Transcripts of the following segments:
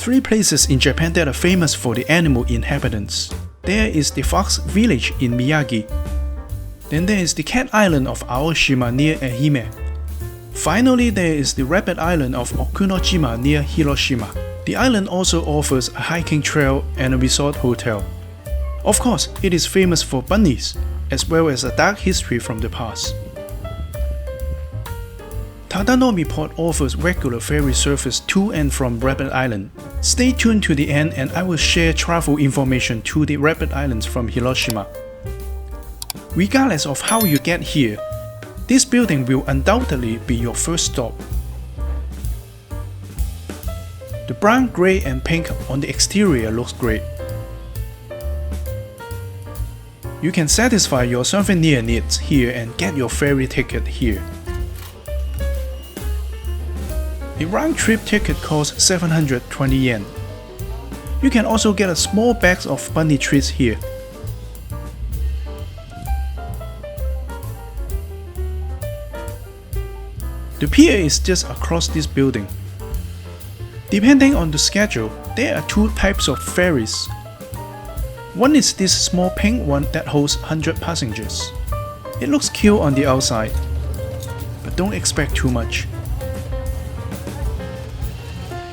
Three places in Japan that are famous for the animal inhabitants. There is the Fox Village in Miyagi. Then there is the Cat Island of Aoshima near Ehime. Finally, there is the Rabbit Island of Okunoshima near Hiroshima. The island also offers a hiking trail and a resort hotel. Of course, it is famous for bunnies, as well as a dark history from the past. Tadanomi Port offers regular ferry service to and from Rabbit Island. Stay tuned to the end and I will share travel information to the Rabbit Islands from Hiroshima. Regardless of how you get here, this building will undoubtedly be your first stop. The brown, grey and pink on the exterior looks great. You can satisfy your souvenir needs here and get your ferry ticket here. A round-trip ticket costs 720 yen. You can also get a small bag of bunny treats here. The pier is just across this building. Depending on the schedule, there are two types of ferries. One is this small pink one that holds 100 passengers. It looks cute on the outside, but don't expect too much.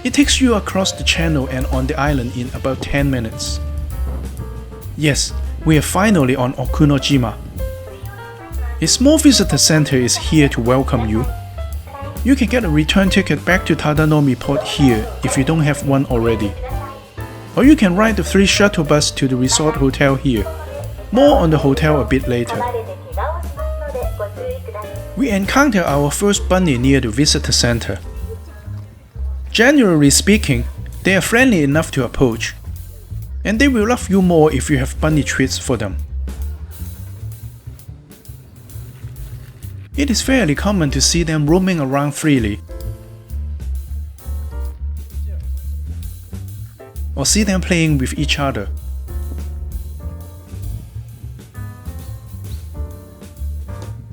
It takes you across the channel and on the island in about 10 minutes. Yes, we are finally on Okunoshima. A small visitor center is here to welcome you. You can get a return ticket back to Tadanomi Port here if you don't have one already. Or you can ride the free shuttle bus to the resort hotel here. More on the hotel a bit later. We encounter our first bunny near the visitor center. Generally speaking, they are friendly enough to approach, and they will love you more if you have bunny treats for them. It is fairly common to see them roaming around freely, or see them playing with each other.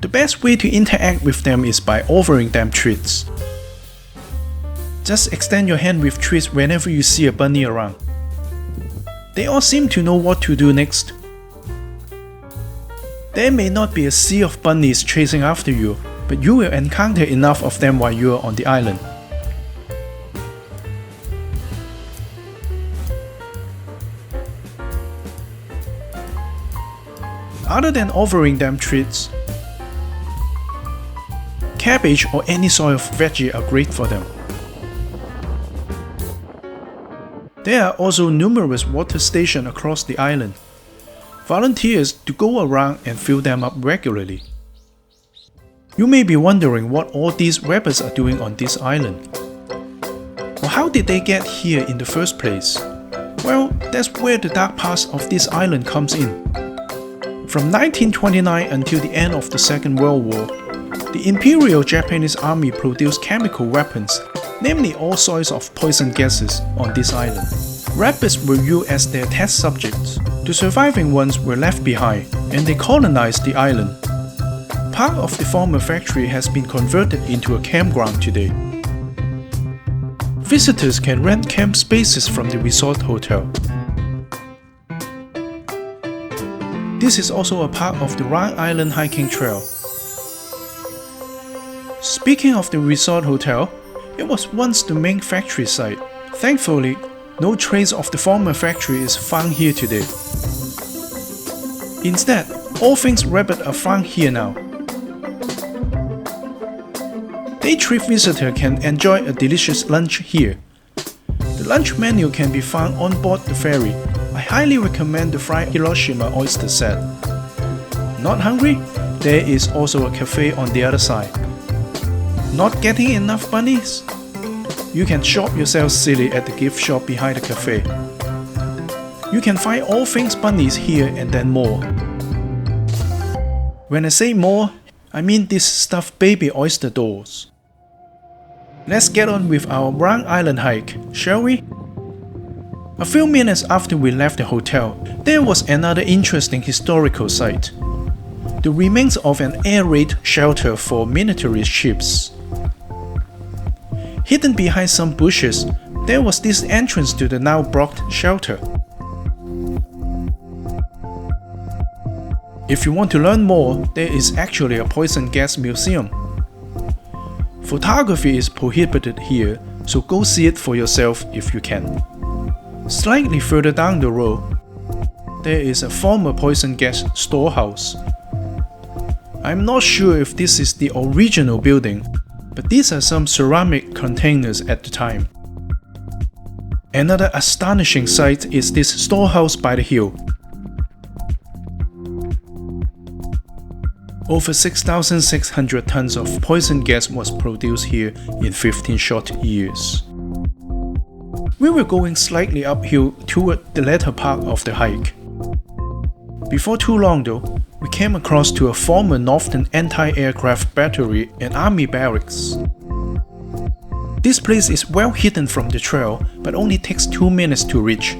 The best way to interact with them is by offering them treats. Just extend your hand with treats whenever you see a bunny around. They all seem to know what to do next. There may not be a sea of bunnies chasing after you, but you will encounter enough of them while you are on the island. Other than offering them treats, cabbage or any sort of veggie are great for them. There are also numerous water stations across the island. Volunteers to go around and fill them up regularly. You may be wondering what all these rabbits are doing on this island. Or how did they get here in the first place? Well, that's where the dark past of this island comes in. From 1929 until the end of the Second World War, the Imperial Japanese Army produced chemical weapons, namely all sorts of poison gases, on this island. Rabbits were used as their test subjects. The surviving ones were left behind, and they colonized the island. Part of the former factory has been converted into a campground today. Visitors can rent camp spaces from the resort hotel. This is also a part of the Round Island hiking trail. Speaking of the resort hotel, it was once the main factory site. Thankfully, no trace of the former factory is found here today. Instead, all things rabbit are found here now. Day trip visitor can enjoy a delicious lunch here. The lunch menu can be found on board the ferry. I highly recommend the fried Hiroshima oyster set. Not hungry? There is also a cafe on the other side. Not getting enough bunnies? You can shop yourself silly at the gift shop behind the cafe. You can find all things bunnies here and then more. When I say more, I mean these stuffed baby oyster dolls. Let's get on with our Round Island hike, shall we? A few minutes after we left the hotel, there was another interesting historical site. The remains of an air raid shelter for military ships. Hidden behind some bushes, there was this entrance to the now blocked shelter. If you want to learn more, there is actually a poison gas museum. Photography is prohibited here, so go see it for yourself if you can. Slightly further down the road, there is a former poison gas storehouse. I'm not sure if this is the original building, but these are some ceramic containers at the time. Another astonishing sight is this storehouse by the hill. Over 6,600 tons of poison gas was produced here in 15 short years. We were going slightly uphill toward the latter part of the hike. Before too long though, we came across to a former Northern anti-aircraft battery and army barracks. This place is well hidden from the trail, but only takes 2 minutes to reach.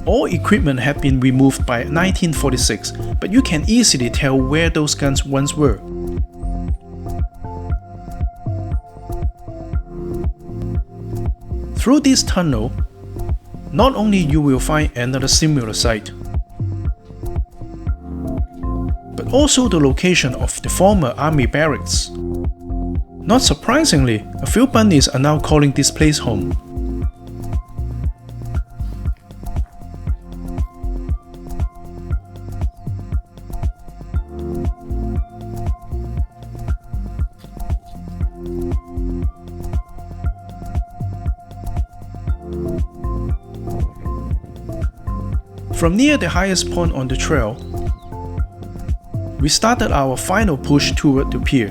All equipment had been removed by 1946, but you can easily tell where those guns once were. Through this tunnel, not only you will find another similar site, but also the location of the former army barracks. Not surprisingly, a few bunnies are now calling this place home. From near the highest point on the trail, we started our final push toward the pier.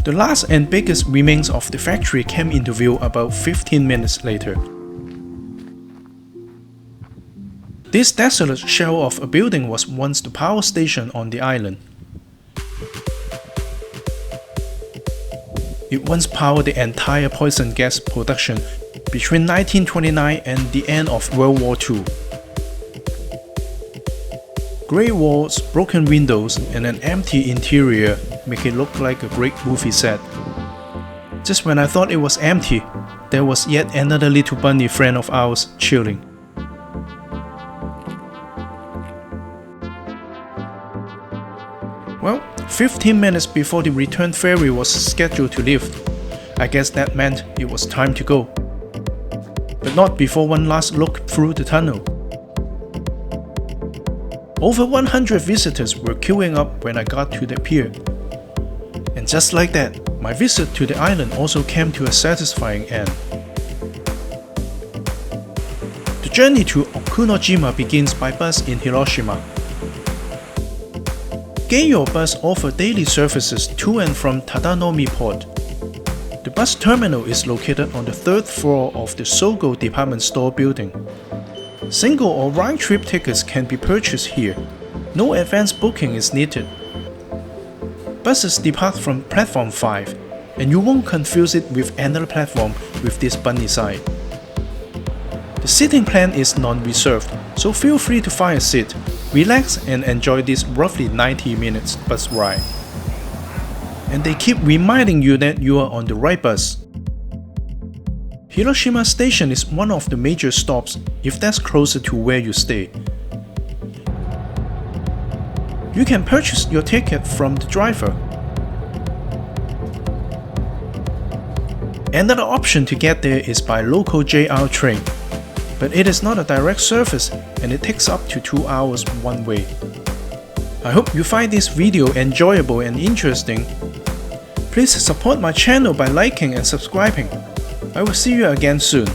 The last and biggest remains of the factory came into view about 15 minutes later. This desolate shell of a building was once the power station on the island. It once powered the entire poison gas production between 1929 and the end of World War II. Grey walls, broken windows, and an empty interior make it look like a great movie set. Just when I thought it was empty, there was yet another little bunny friend of ours chilling. Well, 15 minutes before the return ferry was scheduled to leave, I guess that meant it was time to go. But not before one last look through the tunnel. Over 100 visitors were queuing up when I got to the pier. And just like that, my visit to the island also came to a satisfying end. The journey to Okunoshima begins by bus in Hiroshima. Gayo Bus offer daily services to and from Tadanomi Port. The bus terminal is located on the 3rd floor of the Sogo department store building. Single or round-trip tickets can be purchased here. No advance booking is needed. Buses depart from platform 5, and you won't confuse it with another platform with this bunny side. The seating plan is non-reserved, so feel free to find a seat, relax and enjoy this roughly 90 minutes bus ride. And they keep reminding you that you are on the right bus. Hiroshima Station is one of the major stops if that's closer to where you stay. You can purchase your ticket from the driver. Another option to get there is by local JR train, but it is not a direct service and it takes up to 2 hours one way. I hope you find this video enjoyable and interesting. Please support my channel by liking and subscribing. I will see you again soon.